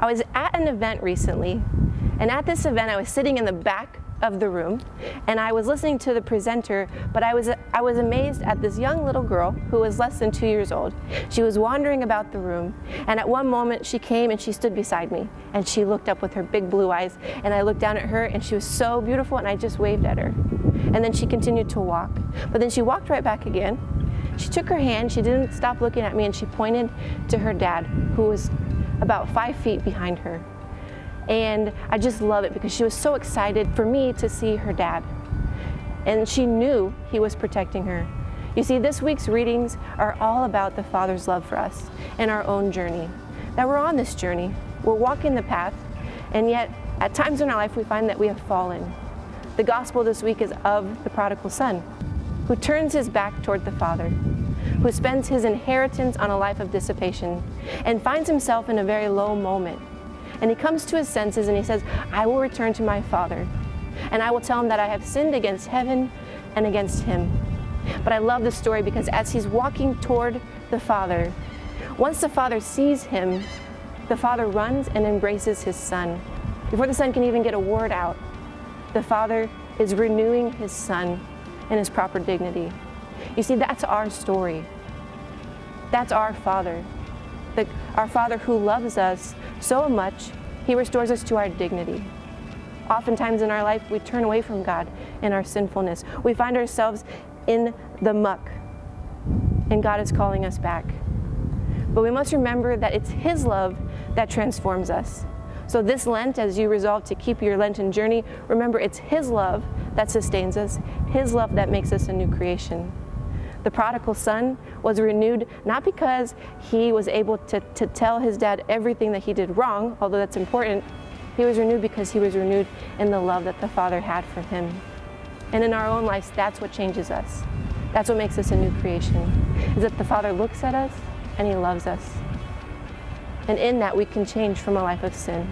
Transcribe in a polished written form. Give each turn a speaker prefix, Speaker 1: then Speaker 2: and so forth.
Speaker 1: I was at an event recently, and at this event I was sitting in the back of the room, and I was listening to the presenter, but I was amazed at this young little girl who was less than 2 years old. She was wandering about the room, and at one moment she came and she stood beside me, and she looked up with her big blue eyes, and I looked down at her, and she was so beautiful, and I just waved at her. And then she continued to walk, but then she walked right back again. She took her hand, she didn't stop looking at me, and she pointed to her dad, who was about 5 feet behind her. And I just love it because she was so excited for me to see her dad. And she knew he was protecting her. You see, this week's readings are all about the Father's love for us and our own journey. That we're on this journey, we're walking the path, and yet at times in our life we find that we have fallen. The gospel this week is of the prodigal son, who turns his back toward the Father, who spends his inheritance on a life of dissipation and finds himself in a very low moment. And he comes to his senses and he says, I will return to my Father, and I will tell him that I have sinned against heaven and against him. But I love this story because as he's walking toward the Father, once the Father sees him, the Father runs and embraces his Son. Before the Son can even get a word out, the Father is renewing his Son in his proper dignity. You see, that's our story. That's our Father. Our Father who loves us so much, he restores us to our dignity. Oftentimes in our life, we turn away from God in our sinfulness. We find ourselves in the muck, and God is calling us back. But we must remember that it's his love that transforms us. So this Lent, as you resolve to keep your Lenten journey, remember it's his love that sustains us, his love that makes us a new creation. The prodigal son was renewed not because he was able to tell his dad everything that he did wrong, although that's important. He was renewed because he was renewed in the love that the Father had for him. And in our own lives, that's what changes us. That's what makes us a new creation, is that the Father looks at us and he loves us. And in that, we can change from a life of sin.